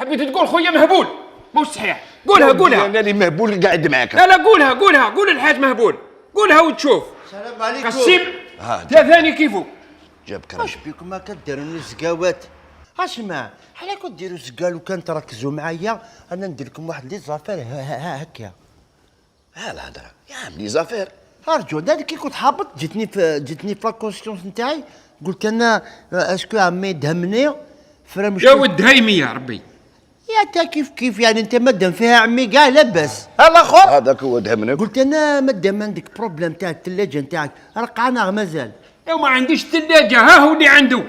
حبيت تقول خويا مهبول، مش صحيح. قولها. انا اللي مهبول قاعد معاك. لا قول الحاج مهبول، قولها وتشوف. السلام عليكم. قسم ثاني كيفو جابك واش بيكم ما كديروا زكاوات؟ اسمع، حنا كديروا زكال وكان تركزوا معايا انا ندير لكم واحد لي زافير هكا. ها الهضره يا عم لي زافير. ارجو داك كي كنت هابط جتني في لاكونسيونس نتاعي، قلت انا اسكو عمي دهمني فرا مش يا ود هيمي يا ربي. يا تا كيف يعني انت مدام فيها عمي كاع لاباس الاخر. هذاك هو دهمنا. قلت انا مدام عندك بروبليم تاع الثلاجه نتاعك رقعنا مازال. يا ما عنديش ثلاجه، ها هو اللي عنده.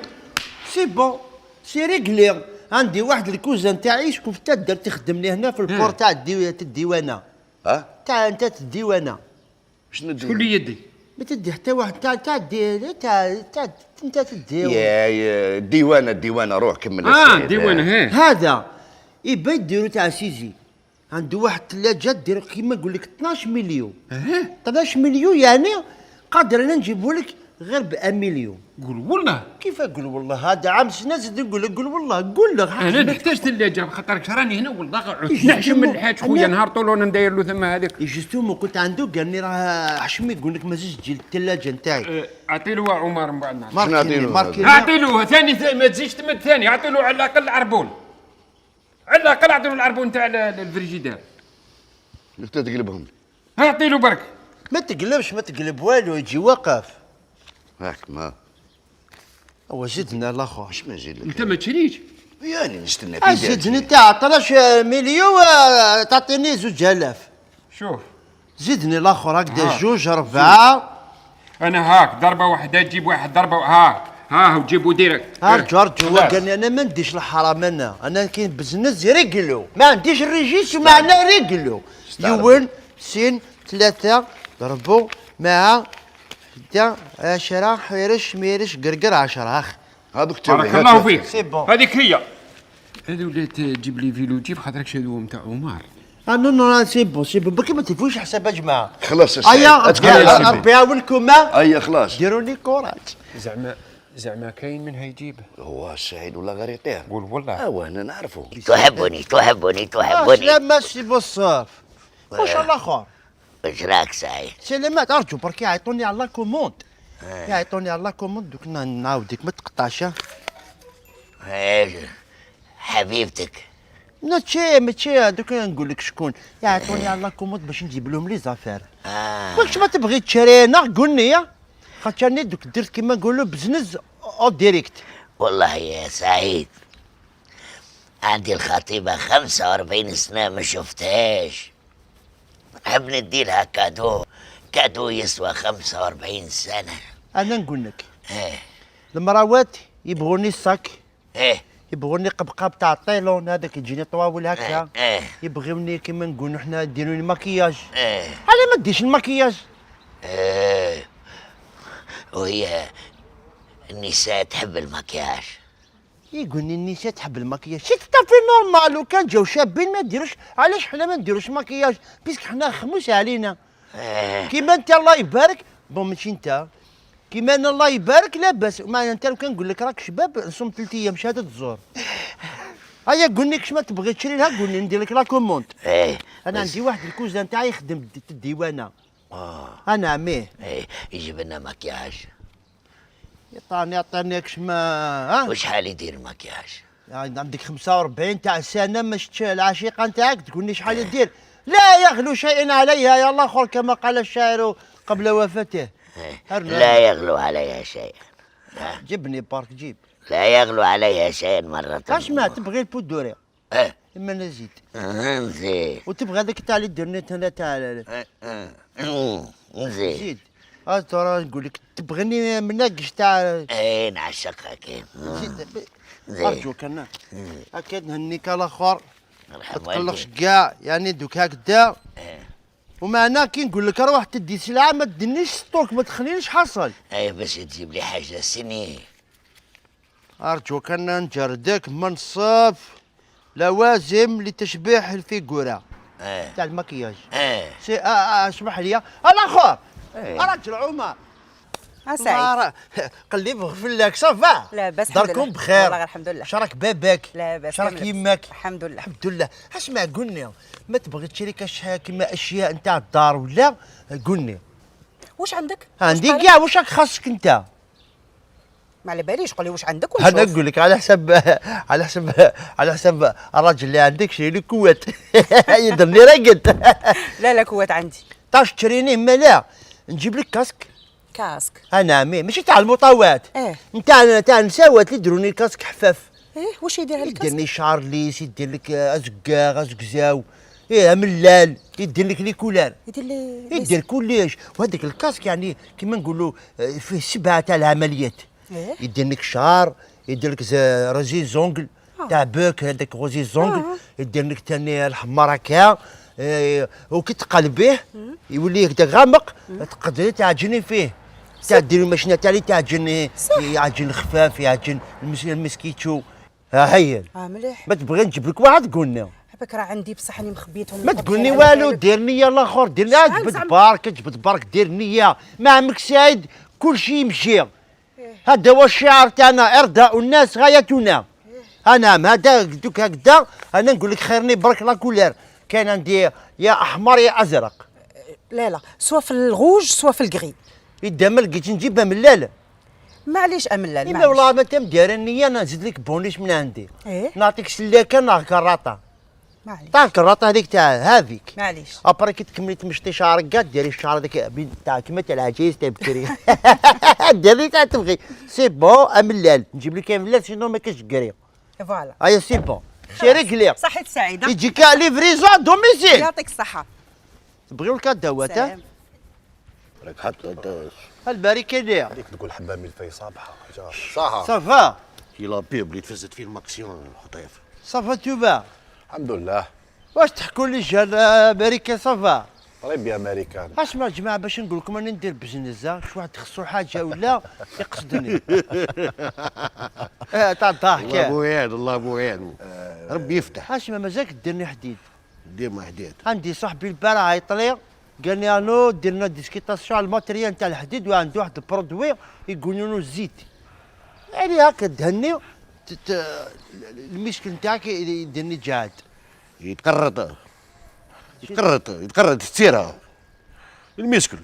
سي بون سي ريغلي. عندي واحد الكوزان تاعي شكون تقدر تخدم لي هنا في البور تاع الديوانه. ها تاع انت الديوانه. شنو ندير؟ شكون اللي يدي؟ ما تدي حتى واحد تاع انت تدير. يا الديوانه روح كمل. الديوانه هذا يبا يديروا تاع سيزي. عنده واحد الثلاجه دير كيما نقول لك 12 مليون. 12 مليون يعني قادر انا نجيبه لك غير ب 1 مليون. قول والله. كيف اقول والله؟ هذا عام سنه زيد نقول لك قول والله قول لك. انا نحتاج ثلاجه خاطرك راني هنا والله نحشم من الحاج خويا نهار طول وانا نداير له ثم هذاك. جوستومون كنت عنده قال لي راه حشمي يقول لك ما زيدش تجي الثلاجه نتاعي. اعطي له عمر من بعد نعرف. ماركيني اعطي له ثاني ما تزيدش تمد ثاني، اعطي له على الاقل عربون. على الاقل اعطي له العربون تاع الفريجيدير. كيف تقلبهم؟ اعطي له برك. ما تقلب والو يجي واقف. هاك ما هو زدنا الاخر. واش ما نزيد لك؟ انت ما تشريش. يعني نستنى في زدني تاع 13 مليون تعطيني 2000. شوف زدني الاخر هكذا 2 4. انا هاك ضربه واحده تجيب واحد ضربه ها وتجيبوا ديريكت. ارجو قال لي انا ما نديش الحرام. انا كاين بزنس ريقلو ما عنديش الريجيس ومعنا ريقلو. يون سين 3 ضربوا مع 10 حيرش ميرش قرقر 10 اخ. هذوك بارك الله فيك. سي بون. هذيك هي. هذو ولات تجيب لي فيلو جيب خاطرك هذو نتاع عمر. نو سي بون بركي ما تفوش حساب يا جماعه. خلاص ايا ربي يعاونكم. ايا خلاص ديروا لي كوراج. زعما كاين من هيجيب. هو السعيد ولا غير يطير. قول والله. هو انا نعرفه. تحبني لا ماشي بالصرف. واش الله خير. واش راك سعيد؟ سلامات. ارجو بركي يعيطوني على لاكوموند. يعيطوني على لاكوموند دوك نعاودك ما تقطعش. حبيبتك. ماشي دوك نقول لك شكون يعيطوني على لاكوموند باش نجيب لهم لي زافير. واش ما تبغي تشرينا قولني خاطرني دوك درت كيما نقولوا بزنس او ديريكت. والله يا سعيد عندي الخطيبة 45 سنة ما شفتهاش. نحب نديلها كادو يسوى 45 سنة. انا نقول لك المراوات يبغوني الصاك. يبغوني قبقاب تاع الطيلون هذاك يجيني طواول هكا. يبغوني كيما نقولوا حنا ديروا لي مكياج. على ما ديش المكياج. وهي النساء تحب المكياج. يقولني النساء تحب المكياج. شي في نورمال وكان جاو شابين ما ديروش. علاش حنا ما نديروش مكياج بيسك حنا خموس علينا. كيما انت الله يبارك بون ماشي انت كيما انا الله يبارك لاباس. ما انت لو كنقول لك راك شباب نصوم 3 ايام شهاده الزور. هيا قولني كش ما تبغي تشري لها قولني ندير لك لا كوموند. انا عندي واحد الكوزان تاعي يخدم الديوانه. انا عميه. يجيب لنا مكياج. يعطيني كش ما وشحال يدير المكياج؟ يعني عندك 45 تاع سنه ما شفتش العشيقه نتاعك تقول لي شحال يدير. لا يغلو شيء عليها يا الله خور كما قال الشاعر قبل وفاته. لا يغلو عليها شيء. جبني بارك جيب. لا يغلو عليها شيء مرة. اسمع تبغي البودوري اما نزيد نزيد وتبغى هذاك تاع الانترنت هنا تاع نزيد زيد. ترى نقول لك تبغني مناقش تاع نعشقها كاين. ارجوك انا هكا نهنيك الاخر ما تقلقش كاع يعني دوك هكذا. ومعنا كي نقول لك روح تدي سلعه ما تدينيش ستوك ما تخلينيش حصل. باش تجيب لي حاجه سنين. ارجوك انا نجردك منصف لوازم لتشبيح الفيغورا تاع المكياج. اسمح لي الاخر راجل عمر سعيد. قلبي بغفل لك صافا. لاباس الحمد لله. داركم بخير؟ والله غير الحمد لله. شراك باباك؟ لاباس. شراك يماك؟ الحمد لله. الحمد لله. اسمع قلنا ما تبغي تشري كيما اشياء نتاع الدار ولا قلني. واش عندك؟ عندي كاع واش راك خاصك انت؟ ما على باليش، قول لي واش عندك ونشوف. انا نقول لك على حسب الراجل اللي عندك شري لي كوات يدرني راقد. لا كوات عندي. طاش تشريني مالا نجيب لك كاسك. كاسك. انا ماشي تاع المطاوات. تاع النساوات اللي يديروني الكاسك حفاف. واش يدير هذا الكاسك؟ يدير لي شعر ليس، يدير لك ازكاغ ازكزاو، ملال، يدير لك لي كولار، يدير كلش. وهذاك الكاسك يعني كيما نقولوا فيه 7 تاع العمليات. يدير لك شعر، يدير لك روزي زونغل تاع بوك، هذاك روزي زونغل، يدير لك ثاني الحمار هكا. وكي تقلبيه يولي هكذا غامق، تقدري تعجني فيه. تاع ديري ماشينه تاع اللي تعجن، يعجن خفاف، يعجن المسكيتشو. ها هي مليح. ما تبغي نجيب لك واحد قلنا. عباك راه عندي بصح راني مخبيتهم. ما تقولني والو، دير نيه الاخر، دير نيه. جبد بارك جبد بارك، دير نيه ما عمك سعيد كل شيء يمشي. هذا هو الشعار تاعنا، ارضاء الناس غايتنا. انا هذا دوك هكذا. انا نقول لك خيرني برك لا كولير، كاين عندي يا احمر يا ازرق. لا سوا في الغوج سوا في الكغي. اذا ما لقيتش نجيبها ملال. معليش املال. الا والله ما تم داير النيه، انا نزيد لك بونيش من عندي. نعطيك سلاكه ناع كراطه. معليش. تاع الكراطه هذيك تاع هذيك. معليش. ابري كي تكملي تمشطي شعرك كاع ديري الشعر هذاك تاع كيما تاع العجيز تاع بكري. ديري تاع تبغي. سي بون املال نجيب لك ملال، سينو ما كاينش كري. فوالا. ايا سي بون. سي ريكلير. صحيت سعيده. يجيك ليفريزون دوميسيل. يعطيك الصحه. تبغيو الكادوات؟ ها راك حط البركه ليها. هذيك تقول حبه ملفي صباحه صح. صافا كي لا بيب اللي تفزت فيه الماكسيون حطيها صافا توبا. الحمد لله. واش تحكوا لي جال بركه صافا؟ طيب يا امريكان. اسمع جماعه باش نقول لكم انا ندير بزنس، شي واحد خصو حاجه ولا يقصدني. تاع الضحك. الله بويان الله بويان. ربي يفتح. اسمع مازالك ديرني حديد. ديما حديد. عندي صاحبي البارح عيط لي قال لي انو دير لنا ديسكيتاسيون على الماتريال تاع الحديد، وعنده واحد البرودوي يقولوا له الزيت. يعني هكا تهني المشكل نتاعك يديرني جاد. يتقرط تسيرها المشكل.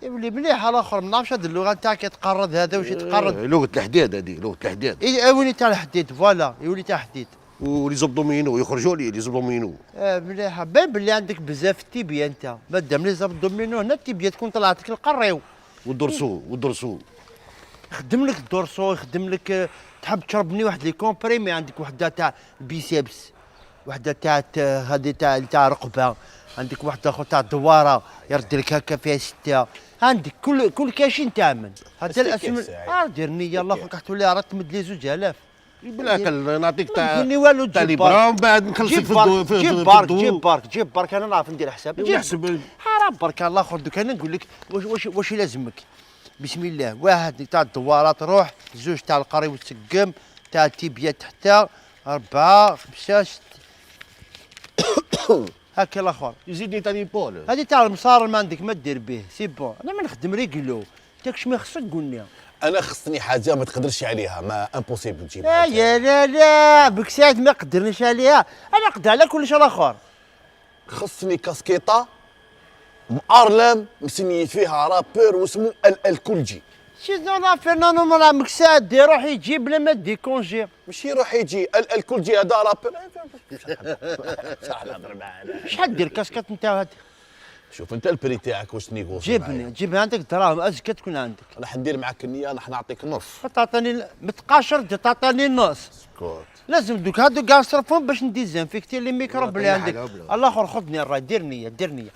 يولي مليح الاخر، ما نعرفش هذه اللغه نتاعك يتقرض هذا واش يتقرض. لغه الحديد هذه لغه الحديد. يولي تاع الحديد فوالا، يولي تاع الحديد. ولي زبدومينو يخرجوا لي لي زبدومينو. مليح. بان باللي عندك بزاف التيبيا انت، مادام لي زبدومينو هنا التيبيا تكون طلعت لك القريو. والدرسو يخدم لك الدورسو، يخدم لك. تحب تشربني واحد لي كومبريمي، عندك وحده تاع البيسيبس، وحده تاع هذه تاع رقبه، عندك واحده اخرى تاع الدواره يرد لك هكا فيها 6. عندك كل كاشين تعمل. هذا الاسم. ديرني يلا خوك تولي راه تمد لي 2000. بلاك نعطيك تاع قولي والو تاع جيب براون بعد نخلصك في جيب بارك انا نعرف ندير حساب. نحسب حرام برك الله اخر. دوك انا نقول لك واش يلازمك. بسم الله. واحد تاع الدوارات روح، 2 تاع القري والسقم، تاع التيبيا تحت، 4 5 6 هكا الاخر. يزيدني تاني بول. هذه تاع المصار ما عندك ما دير به، سي بون. انا ما نخدم ريكلو. داكش ما خصك قلنا. انا خصني حاجه ما تقدرش عليها، ما امبوسيبل لا تجيبها. يا لا بك ساعد ما قدرنيش عليها. انا نقدر على كلش الاخر. خصني كاسكيطه مارلم مسمي فيها رابور واسمه الكلجي. شنو لا فيرناندو مرا مكساد يروح يجيب بلا ما دي كونجي. ماشي يروح يجي الكلجي هذا رابور. شحال دير كاسكات نتاعو هذا؟ شوف انت البري تاعك واش تنيغوسي. جيب عندك دراهم ازكى تكون عندك. انا حندير معاك النيه، انا حنعطيك نص. تعطيني متقاشر تعطيني النص. سكوت. لازم دوك هادو كاع نصرفهم باش نديزانفيكتي لي ميكروب اللي عندك. الاخر خذني الراي، دير نيه.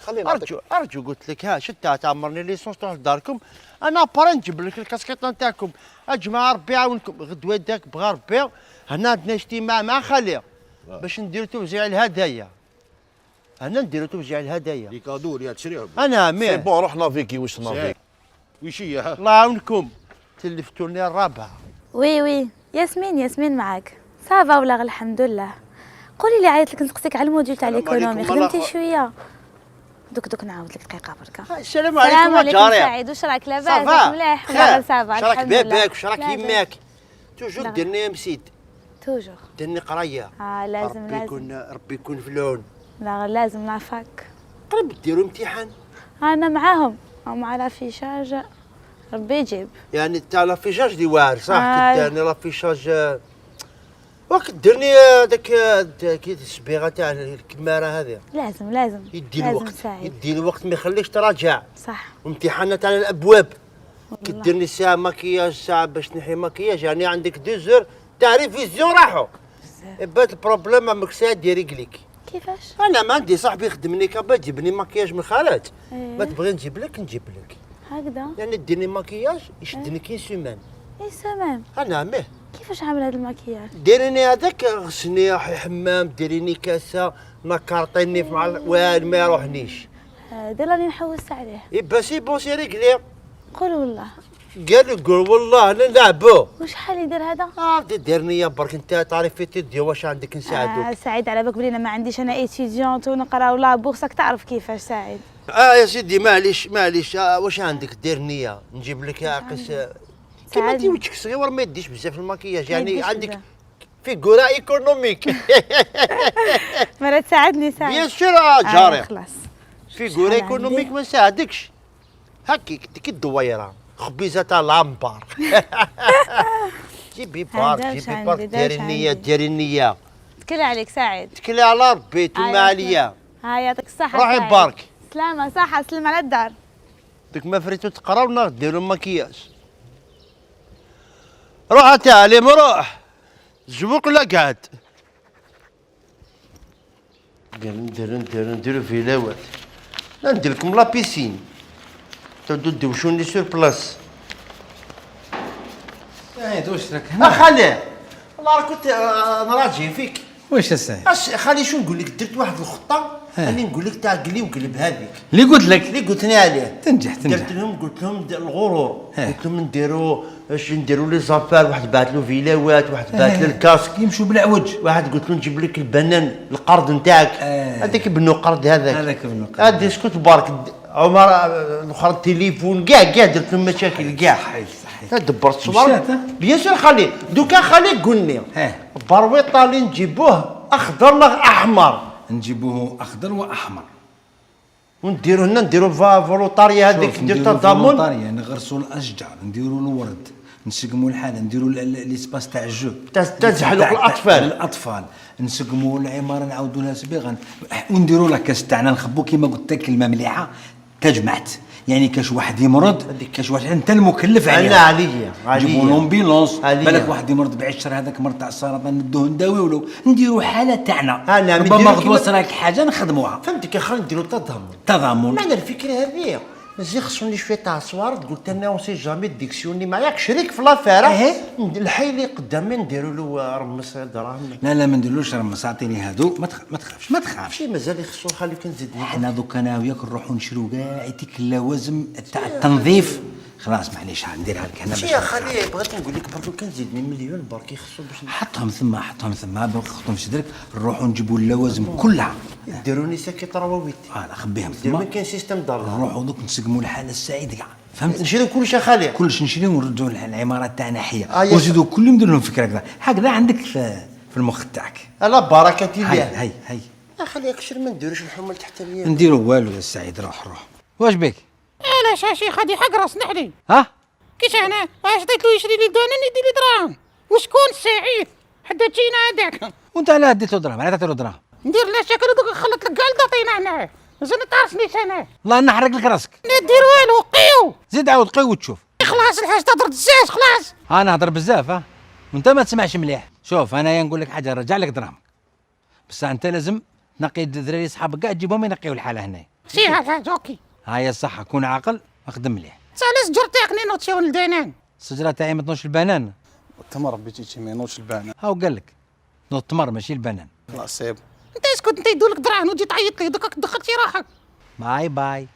ارجو قلت لك ها شتا تعمرني ليسونس تروح لداركم. انا بارا نجيب لك الكاسكيطه نتاعكم. اجمع ربي يعاونكم. غدوه داك بغا ربي هنا عندنا اجتماع مع خالي باش نديرو توزيع الهدايا. انا نديرو توزيع الهدايا. لي كادو اللي تشريهم. انا مي. سي بون روح نافيكي واش نافيك. وش هي ها؟ الله يعاونكم. تلفتوني الرابعه. وي ياسمين معاك. صافا ولا الحمد لله. قولي لي عيط لك نسقسيك على الموديل تاع ليكونومي، خدمتي شويه؟ دوك نعاود لك دقيقه بركه. السلام السلام عليكم عليكم جاري. سعيد، واش راك لاباس؟ صافا مليح خير. والله صافا واش راك الحمد لله. باباك واش راك لاباس. يماك توجور لا. ديرني مسيد توجور. ديرني قرايه لازم ربي يكون في العون. لا لازم نعرفك. قريب ديروا امتحان انا معاهم مع لافيشاج، ربي يجيب. يعني تاع لافيشاج دي واعر صح آه. كديرني لافيشاج وقت ديرني داك كي الصبيغه تاع الكماره هذه لازم يدي لازم الوقت سعيد. يدي الوقت ما يخليكش تراجع صح وامتحانات على الابواب كي والله. ديرني ساعه مكياج ساعه باش تنحي مكياج يعني عندك 2 زور تاع ريفيزيون راحوا بات البروبليم امك ساعه ديري كليك. كيفاش؟ انا ما عندي صاحبي يخدمني كابا تجيبني مكياج من الخارج إيه. ما تبغي نجيب لك نجيب لك هكذا. يعني ديرني مكياج يشدني كي سيمان اي سلام. انا مه كيفاش عامل هذا المكياج؟ ديريني هذاك غسلني حمام ديريني كاسه نكرطيني مع والو ما يروحنيش هذا راني نحوس عليه. يبا سي بون سي ريكلي قول والله. قال والله انا نلعبو وشحال يدير هذا؟ ديرني يا برك انت تعرفي تدي واش عندك نساعدوك سعيد على بالك بلي انا ما عنديش انا ايتيديونت ونقراو لا بورصك تعرف كيفاش سعيد. يا سيدي معليش واش عندك ديرني نجيب لك عكس كيما انت وجهك صغير ما يديش بزاف المكياج يعني يديش عندك بزاف. فيغورا ايكونوميك مرة تساعدني سعيد. بيان سور جاري خلاص. فيغورا شحال ايكونوميك عندي؟ ما نساعدكش هكيك كي الدويره خبيزه تاع لامبار جيبي بارك هذا جيبي عندي، بارك هذا ديري النية عندي. ديري النية تكل عليك سعيد. تكلي على ربي توما عليا ها يعطيك الصحة. روحي سعيد. بارك سلامة صحة سلم على الدار. دوك ما فريتو تقراو ديروا مكياج روح تعلم روح زبوق ولا قعد نديرو فيلاوات لا ندير لكم لا بيسين تعودوا دوشوني سور بلاص سعيد واش راك هنا؟ خالي والله راه كنت نراجع فيك واش يا سعيد؟ خالي شو نقول لك درت واحد الخطه راني نقول لك تاع قلي وقلب هذيك اللي قلت لك اللي قلتني عليه تنجح قلت لهم الغرور قلت لهم نديروا لي زافار واحد بعث له فيلاوات واحد بعث له الكاسك يمشوا بالعوج. واحد قلت له نجيب لك البنان القرض نتاعك هذاك ابن قرض هذاك ابن قرض. هادي اسكت بارك عمر الاخر التليفون كاع درت لهم مشاكل كاع صحيح دبرت الصوار مشات، بيان سور خالي دوكا خالي قلني برويطه اللي نجيبوه اخضر ولا احمر نجيبوه اخضر واحمر ونديرو هنا نديرو فولونتاريا هذيك ندير تضامن نغرسوا الاشجار نديروا الورد نسقموا الحاله نديروا ليسباس تاع الجو تزحلق الاطفال نسقموا العماره نعاودوا لها صبيغا ونديروا لا كاس تاعنا نخبوا كيما قلت لك كلمه مليحه تجمعت يعني كاش واحد يمرض كاش واحد انت المكلف عليه انا عليا نجيبوا لومبيلونس بالك واحد يمرض بعشر هذاك مرض تاع السرطان ندوه نداويولو نديروا حاله تاعنا انا ربما غدوه صراك حاجه نخدموها فهمتك يا خالي نديرو تضامن معنى الفكره هذه مزيان خصوني شويه تاع صوار قلت انا اون سي جامي ديكسيوني معاك شريك في لافير الحي اللي قدامي نديروا له رمس دراهم لا ما نديرلوش رمس اعطيني هادو ما تخافش شي مازال يخصو خلي كنزيد حنا دوك انا وياك نروحوا نشريو كاع ديك اللوازم تاع التنظيف خلاص معليش نديرها لك هنا باش يا خالي بغيت نقول لك برك كان زيدني مليون برك يخصو باش حطهم ثم نحطهم في صدرك نروحوا نجيبوا اللوازم كلها ديروني ساكي طراويت خبيهم ثم كاين سيستم دار نروحوا دوك نسقموا الحاله السعيده كاع فهمت نشريو كلشي خالي كلشي نشريو ونردوا العمارات تاعنا حيه ونزيدوا كل يوم ندير لهم فكره هكذا عندك في المخ تاعك على بركه الله هاي يا خالي اكثر ما نديروش الحمل التحتانيه نديروا والو يا سعيد روح واش بك علاش يا شيخ هادي حق راس نحلي ها كيش انا واش عطيت له يشري لي دانان يدير لي دراهم وشكون السعيد حدا جينا هذاك وانت علاه ديت له دراهم علاه تعطي له دراهم ندير له شكل دوك نخلط لك كاع تعطينا هنا زين تعرفنيش انا الله نحرق لك راسك لا دير والو قيو زيد عاود قي وتشوف خلاص الحاج تهضر بزاف خلاص انا نهضر بزاف وانت ما تسمعش مليح شوف انايا نقول لك حاجه نرجع لك دراهمك بس انت لازم تنقي الدراري صحابك كاع تجيبهم ينقيو الحاله هنا سير الحاج اوكي هاي الصح كون عاقل اخدم مليح سال سجر تاعك نوض الدانان الشجره تاعي ما تنوضش البنان التمر بيتي ما ينوضش البنان هاو قال لك نوض التمر ماشي البنان خلاص سيب انت اسكت انت يدولك دراهم وتجي تعيط لي دوك دخلتي روحك باي